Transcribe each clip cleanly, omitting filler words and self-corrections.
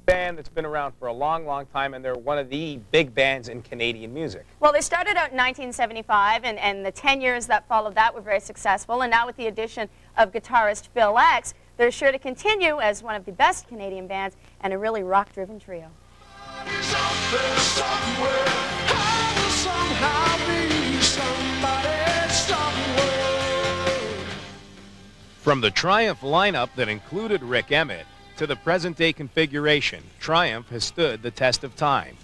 Band that's been around for a long, long time, and they're one of the big bands in Canadian music. Well, they started out in 1975, and the 10 years that followed that were very successful. And now with the addition of guitarist Phil X, they're sure to continue as one of the best Canadian bands and a really rock-driven trio. From the Triumph lineup that included Rik Emmett to the present-day configuration, Triumph has stood the test of time.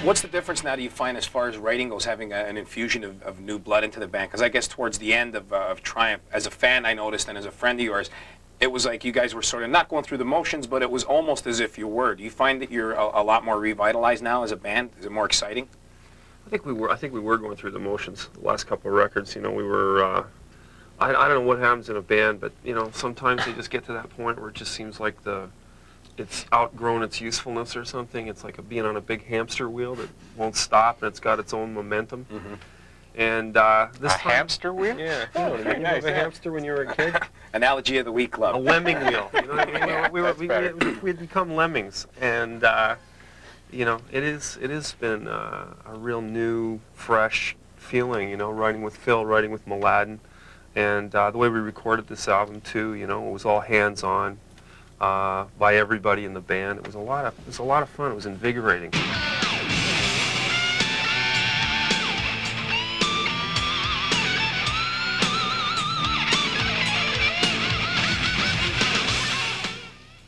What's the difference now, do you find, as far as writing goes, having an infusion of new blood into the band? Because I guess towards the end of Triumph, as a fan I noticed, and as a friend of yours, it was like you guys were sort of not going through the motions, but it was almost as if you were. Do you find that you're a lot more revitalized now as a band? Is it more exciting? I think we were going through the motions the last couple of records. You know, we were. I don't know what happens in a band, but you know, sometimes they just get to that point where it just seems like it's outgrown its usefulness or something. It's like being on a big hamster wheel that won't stop, and it's got its own momentum. Mm-hmm. And this hamster wheel? Yeah, you know what I mean. Nice, You know, a hamster when you were a kid. Analogy of the week club. A lemming wheel. You know what I mean? Yeah, we'd become lemmings, and you know, it has been a real new, fresh feeling. You know, writing with Phil, writing with Mladen, and the way we recorded this album too. You know, it was all hands-on by everybody in the band. It was a lot of fun. It was invigorating.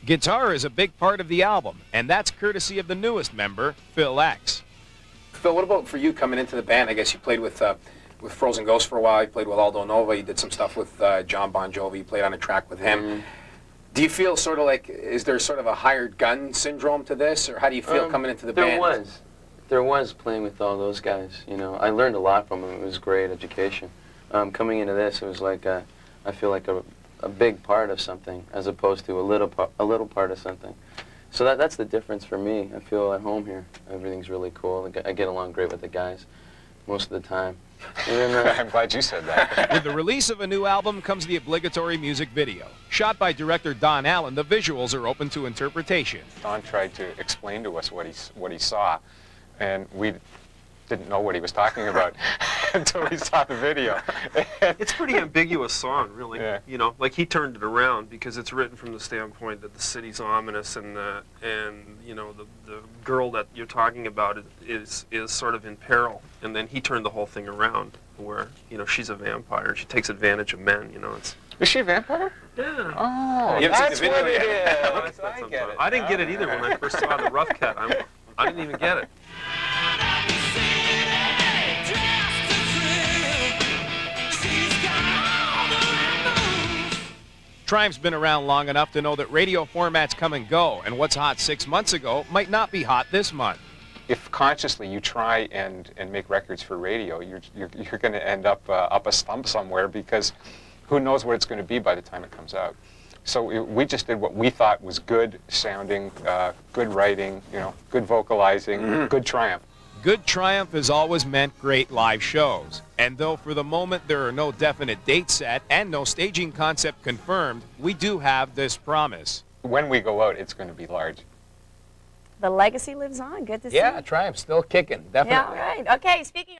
Guitar is a big part of the album, and that's courtesy of the newest member, Phil X. Phil, what about for you coming into the band? I guess you played with Frozen Ghost for a while, you played with Aldo Nova, you did some stuff with John Bon Jovi, you played on a track with him. Mm-hmm. Do you feel sort of like, is there sort of a hired gun syndrome to this, or how do you feel coming into the band? There was playing with all those guys, you know. I learned a lot from them. It was great education. Coming into this, it was like, I feel like a big part of something, as opposed to a little part of something. So that's the difference for me. I feel at home here. Everything's really cool. I get along great with the guys most of the time. I'm glad you said that. With the release of a new album comes the obligatory music video. Shot by director Don Allen, the visuals are open to interpretation. Don tried to explain to us what he saw, and we didn't know what he was talking about until we saw the video. It's a pretty ambiguous song, really. Yeah. You know, like he turned it around because it's written from the standpoint that the city's ominous, and you know, the girl that you're talking about is sort of in peril, and then he turned the whole thing around where, you know, she's a vampire. She takes advantage of men. You know, Is she a vampire? Yeah. Oh, you that's seen the what video it yet? is. I get it. I didn't get it either when I first saw the rough cut. I didn't even get it. Triumph's been around long enough to know that radio formats come and go, and what's hot 6 months ago might not be hot this month. If consciously you try and make records for radio, you're going to end up a stump somewhere, because who knows what it's going to be by the time it comes out. So we just did what we thought was good sounding, good writing, you know, good vocalizing, good Triumph. Good Triumph has always meant great live shows. And though for the moment there are no definite dates set and no staging concept confirmed, we do have this promise. When we go out, it's going to be large. The legacy lives on. Good to see. Yeah, Triumph's still kicking, definitely. Yeah, all right. Okay, speaking of